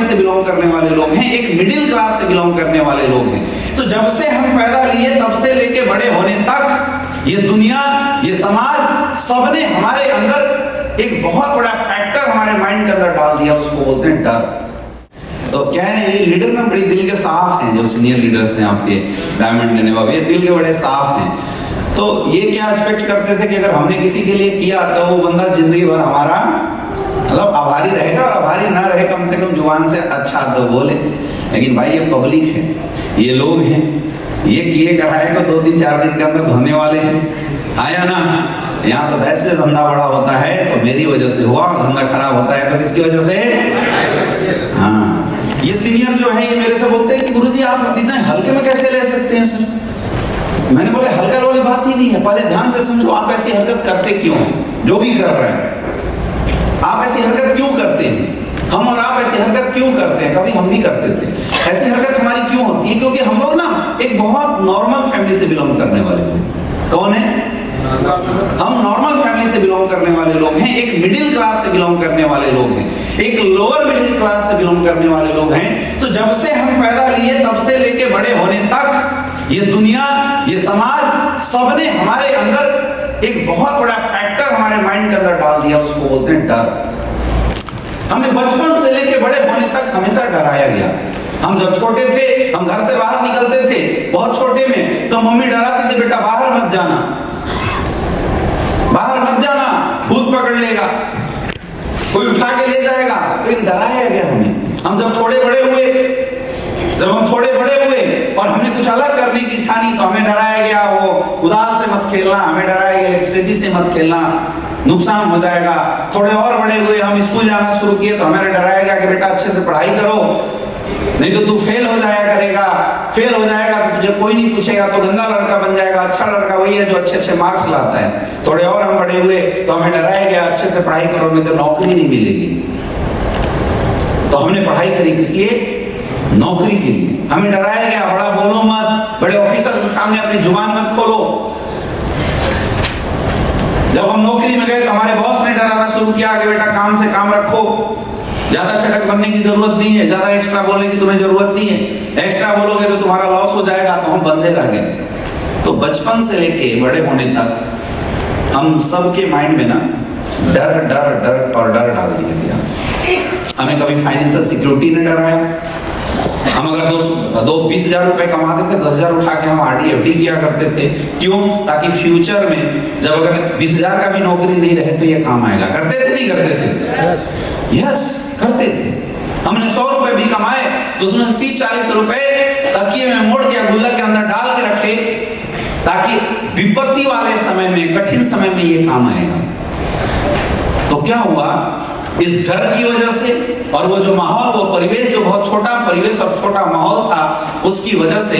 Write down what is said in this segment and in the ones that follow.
Family से belong करने वाले लोग हैं, एक मिडिल क्लास से बिलोंग करने वाले लोग हैं। तो जब से हम पैदा लिए तब से लेके बड़े होने तक ये दुनिया, ये समाज, सबने हमारे अंदर एक बहुत बड़ा फैक्टर हमारे माइंड के अंदर डाल दिया, उसको बोलते हैं डर। तो क्या है, ये लीडर ना बड़े दिल के साफ हैं, जो सीनियर लीडर्स हैं आपके डायमंड लेने वाले, ये दिल के बड़े साफ हैं। तो ये क्या एक्सपेक्ट करते थे कि अगर हमने किसी के लिए किया तो वो बंदा जिंदगी भर हमारा मतलब आभारी रहेगा, और आभारी ना रहे कम से कम जुबान से अच्छा तो बोले। लेकिन भाई ये पब्लिक है, ये लोग हैं, ये किए कराए को 2-3-4 दिन के अंदर धोने वाले हैं। आया ना, यहाँ तो वैसे धंधा बड़ा होता है तो मेरी वजह से हुआ, और धंधा खराब होता है तो किसकी वजह से? हाँ, ये सीनियर जो है ये मेरे से बोलते हैं कि गुरुजी आप इतने हल्के में कैसे ले सकते हैं सर? मैंने बोला हल्का वाली बात ही नहीं है, पहले ध्यान से समझो आप ऐसी हरकत करते क्यों हैं? जो भी कर रहे हैं आप ऐसी हरकत क्यों करते हैं? हम और आप ऐसी हरकत क्यों करते हैं? कभी हम भी करते थे। ऐसी हरकत हमारी क्यों होती है? क्योंकि हम लोग ना एक बहुत नॉर्मल फैमिली से बिलोंग करने वाले लोग। कौन है? हम नॉर्मल फैमिली से बिलोंग करने वाले लोग हैं, एक मिडिल क्लास से बिलोंग करने वाले लोग हैं, एक लोअर मिडिल क्लास से बिलोंग करने वाले लोग हैं। तो जब से हम पैदा लिए तब से लेके बड़े होने तक ये दुनिया, ये समाज, सबने हमारे अंदर एक बहुत बड़ा फैक्टर हमारे माइंड के अंदर डाल दिया, उसको बोलते हैं डर। हमें बचपन से लेके बड़े होने तक हमेशा डराया गया। हम जब छोटे थे, हम घर से बाहर निकलते थे बहुत छोटे में, तो मम्मी डराती थी बेटा बाहर मत जाना, बाहर मत जाना, भूत पकड़ लेगा, कोई उठा के ले जाएगा। तो एक डराया गया हमें। हम जब थोड़े बड़े हुए, जब हम थोड़े बड़े हुए और हमने कुछ अलग करने की ठानी, तो हमें डराया गया वो कुदाल से मत खेलना, हमें डराया गया इलेक्ट्रिसिटी से मत खेलना, नुकसान हो जाएगा। थोड़े और बड़े हुए, हम स्कूल जाना शुरू किए तो हमें डराया गया कि बेटा अच्छे से पढ़ाई करो, नहीं तो तू फेल हो जाया करेगा, फेल हो जाएगा तो तुझे कोई नहीं पूछेगा, तो गंदा लड़का बन जाएगा। अच्छा लड़का वही है जो अच्छे मार्क्स लाता है। थोड़े और हम बड़े हुए तो हमें डराया गया अच्छे से पढ़ाई करो, नहीं तो नौकरी नहीं मिलेगी। तो हमने पढ़ाई करी किस लिए? नौकरी के लिए। हमें डराया गया बड़ा बोलो मत, बड़े ऑफिसर के सामने अपनी जुबान मत खोलो। जब हम नौकरी में गए तो हमारे बॉस ने डराना शुरू किया कि बेटा काम से काम रखो, ज्यादा चटक बनने की जरूरत नहीं है, ज्यादा एक्स्ट्रा बोलने की तुम्हें जरूरत नहीं है, एक्स्ट्रा बोलोगे तो तुम्हारा लॉस हो जाएगा। तो हम बंदे रह गए। तो बचपन से लेके बड़े होने तक हम सबके माइंड में ना डर डर डर और डर डाल दिया गया। हमें कभी फाइनेंशियल सिक्योरिटी ने डराया। हम अगर 20,000 रुपए कमाते थे, 10,000 उठा के हम RD FD किया करते थे। क्यों? ताकि फ्यूचर में जब अगर 20,000 का भी नौकरी नहीं रहे तो ये काम आएगा। करते थे नहीं करते थे? यस, करते थे। हमने 100 रुपए भी कमाए तो उसमें 30-40 रुपए तकिए में मोड़ के गुल्लक के अंदर डाल के रखे, ताकि विपत्ति वाले समय में, कठिन समय में ये काम आएगा। तो क्या हुआ? इस डर की वजह से और वो जो माहौल, वो परिवेश जो बहुत छोटा परिवेश और छोटा माहौल था, उसकी वजह से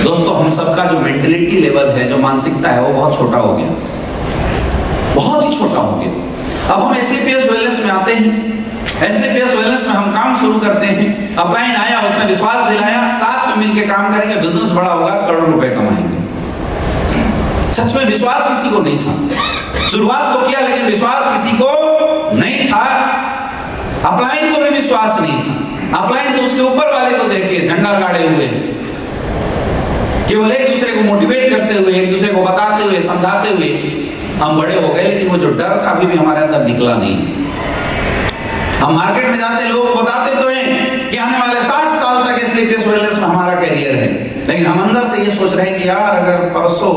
दोस्तों हम सबका जो मेंटलिटी लेवल है, जो मानसिकता है, वो बहुत छोटा हो गया, बहुत ही छोटा हो गया। अब हम SLPS वेलनेस में आते हैं। SLPS वेलनेस में हम काम शुरू करते हैं। अपलाइन आया, उसने विश्वास दिलाया, साथ में मिलकर काम करेंगे, बिजनेस बड़ा होगा, करोड़ रुपए कमाएंगे। सच में विश्वास किसी को नहीं था। शुरुआत तो किया लेकिन विश्वास किसी को नहीं था। अपलाइन को भी विश्वास नहीं था। अपलाइन तो उसके ऊपर वाले को देखे झंडा गाड़े हुए, केवल एक दूसरे को मोटिवेट करते हुए, एक दूसरे को बताते हुए, समझाते हुए हम बड़े हो गए। लेकिन वो जो डर था अभी भी हमारे अंदर निकला नहीं। हम मार्केट में जाते, लोग बताते तो हैं कि आने वाले 60 साल तक SLPS वेलनेस में हमारा करियर है, लेकिन हम अंदर से ये सोच रहे हैं कि यार अगर परसों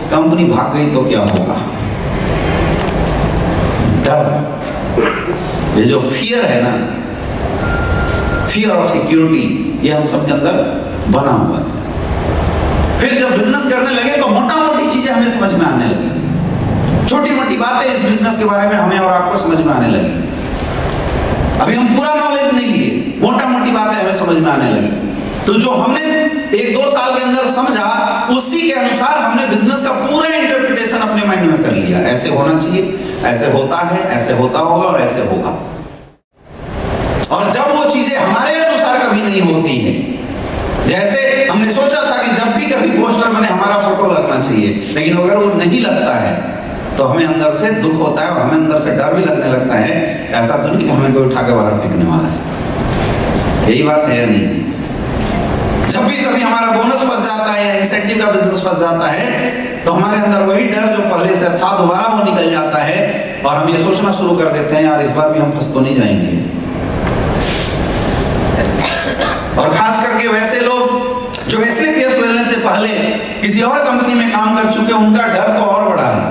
कंपनी भाग गई तो क्या होगा? डर, ये जो फियर है ना, फियर ऑफ सिक्योरिटी, ये हम सबके अंदर बना हुआ है। फिर जब बिजनेस करने लगे तो मोटा मोटी चीजें हमें समझ में आने लगी, छोटी मोटी बातें इस बिजनेस के बारे में हमें और आपको समझ में आने लगी। अभी हम पूरा नॉलेज नहीं लिए, मोटा मोटी बातें हमें समझ में आने लगी। तो जो हमने 1-2 साल के अंदर समझा, उसी के अनुसार हमने बिजनेस का पूरा इंटरप्रिटेशन अपने माइंड में कर लिया। ऐसे होना चाहिए, ऐसे होता है, ऐसे होता होगा और ऐसे होगा। और जब वो चीजें हमारे अनुसार कभी नहीं होती है, जैसे हमने सोचा था कि जब भी कभी पोस्टर बने हमारा फोटो लगना चाहिए, लेकिन अगर वो नहीं लगता है तो हमें अंदर से दुख होता है और हमें अंदर से डर भी लगने लगता है। ऐसा तो नहीं कि हमें कोई उठा के बाहर फेंकने वाला है। यही बात है या नहीं? जब भी कभी हमारा बोनस फंस जाता है या इंसेंटिव का बिजनेस फंस जाता है तो हमारे अंदर वही डर जो पहले से था दोबारा वो निकल जाता है और हम ये सोचना शुरू कर देते हैं यार इस बार भी हम फंस तो नहीं जाएंगे। और खास करके वैसे लोग जो SAPS वेलनेस से पहले किसी और कंपनी में काम कर चुके हैं, उनका डर तो और बड़ा है,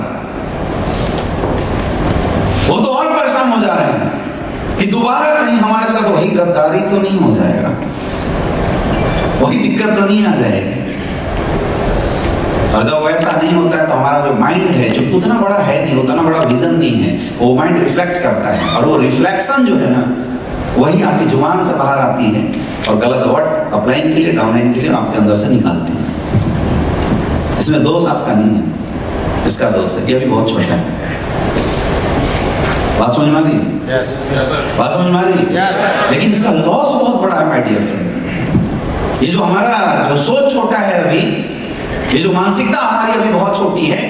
वो तो और परेशान हो जा रहे हैं कि दोबारा कहीं हमारे साथ वही गद्दारी तो नहीं हो जाएगा, वही दिक्कत तो नहीं आ जाएगी। और जब वैसा नहीं होता है तो हमारा जो माइंड है, जो उतना बड़ा है नहीं, उतना बड़ा विजन नहीं है, वो माइंड रिफ्लेक्ट करता है और वो रिफ्लेक्शन जो है ना वही आपकी जुबान से बाहर आती है और गलत वर्ड अपलाइन के लिए डाउनलाइन के लिए आपके अंदर से निकालते हैं। इसमें दोष आपका नहीं है, इसका दोष है, ये भी बहुत छोटा है। बात समझ में आ रही? बात समझ में आ रही? लेकिन इसका लॉस बहुत बड़ा है माय डियर फ्रेंड। ये जो हमारा जो सोच छोटा है अभी, ये जो मानसिकता हमारी अभी बहुत छोटी है,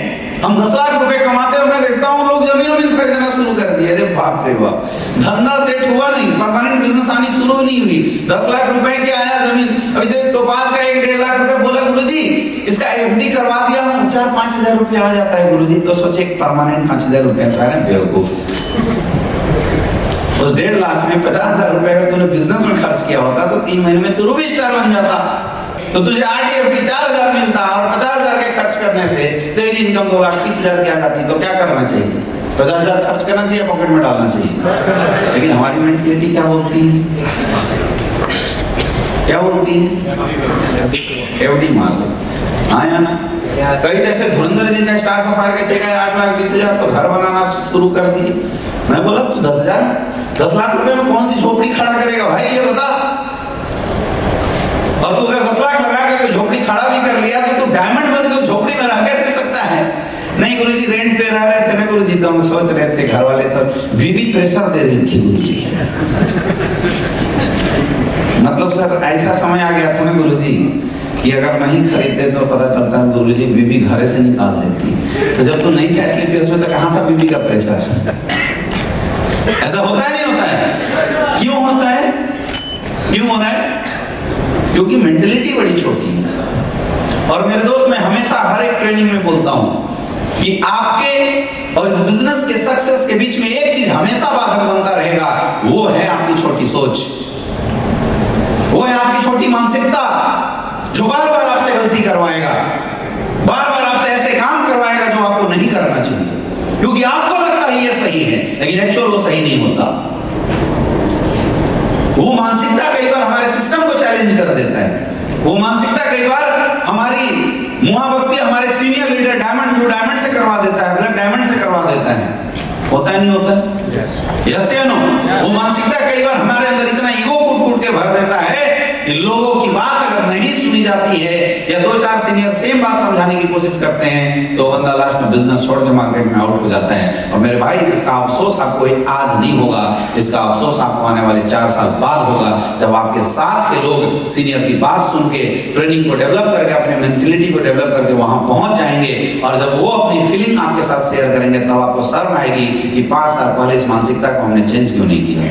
हम 10 लाख रुपए कमाते हुए मैं देखता हूँ लोग जमीन खरीदना शुरू कर दिए। अरे बाप रे बाप, धंधा सेट हुआ नहीं, परमानेंट बिजनेस आनी शुरू नहीं हुई, 10 लाख रुपए के आया जमीन। अभी तो टोपाज का 1-1.5 लाख रुपए बोला गुरुजी इसका FD करवा दिया हूँ, 4-5 हजार रुपए आ जाता है गुरुजी। तो सोचे परमानेंट 5 हजार रुपए था ना बेवकूफ। उस 1.5 लाख में 50 हजार रुपए अगर तूने बिजनेस में खर्च किया होता तो 3 महीने में तू रूबी स्टार बन जाता। तो तुझे RD/FD 4,000 मिलता और 50,000 के खर्च करने से तेरी इनकम 2,30,000 की आ जाती। तो क्या करना चाहिए? 50,000 खर्च करना चाहिए, पॉकेट में डालना चाहिए। लेकिन हमारी मेंटलिटी क्या बोलती है? क्या बोलती है? FD मार दो। हाँ या ना? कई जैसे धुरंधर जी ने स्टार सफायर के चेक आए 8,20,000 तो घर बनाना शुरू कर दिए। मैं बोला तू 10 लाख रुपए में कौन सी झोपड़ी खड़ा करेगा भाई ये बता। और तू अगर 10 लाख लगा कर झोपड़ी खड़ा भी कर लिया तो तू डायमंड बन के झोपड़ी में रह कैसे सकता है? नहीं गुरुजी रेंट पे रह रहे थे ना गुरुजी, तो हम सोच रहे थे घर वाले तो बीवी प्रेशर दे रही थी गुरुजी। मतलब सर ऐसा समय आ गया था ना गुरुजी कि अगर नहीं खरीदते तो पता चलता है गुरुजी बीवी घरे से निकाल देती। तो जब तू नहीं था SAPS में तो कहाँ था बीवी का प्रेशर? ऐसा होता है नहीं होता है? क्यों होता है? क्यों हो रहा है? क्योंकि मेंटलिटी बड़ी छोटी है। और मेरे दोस्त मैं हमेशा हर एक ट्रेनिंग में बोलता हूं कि आपके और बिजनेस के सक्सेस के बीच में एक चीज हमेशा बाधक बनता रहेगा, वो है आपकी छोटी सोच, वो है आपकी छोटी मानसिकता जो बार बार आपसे गलती करवाएगा, बार बार आपसे ऐसे काम करवाएगा जो आपको नहीं करना चाहिए, क्योंकि आपको लगता है ये सही है लेकिन एक्चुअल वो सही नहीं होता। वो मानसिकता कई बार हमारे सिस्टम को चैलेंज कर देता है। वो मानसिकता कई बार हमारी मुहाभक्ति हमारे senior leader diamond blue diamond से करवा देता है, ब्लैक डायमंड से करवा देता है। होता है नहीं होता? यस या नो? वो मानसिकता कई बार हमारे अंदर इतना ईगो कूट के भर देता है कि लोगों की बात अगर नहीं सुनी जाती है या 2-4 सीनियर सेम बात समझाने की कोशिश करते हैं तो बंदा लास्ट में बिजनेस छोड़ के मार्केट में आउट हो जाता है। और मेरे भाई इसका अफसोस आपको आज नहीं होगा, इसका अफसोस आपको आने वाले 4 साल बाद होगा, जब आपके साथ के लोग सीनियर की बात सुन के ट्रेनिंग को डेवलप करके अपने मेंटलिटी को डेवलप करके वहां पहुंच जाएंगे। और जब वो अपनी फीलिंग आपके साथ शेयर करेंगे तब आपको शर्म आएगी कि 5 साल पहले इस मानसिकता को हमने चेंज क्यों नहीं किया।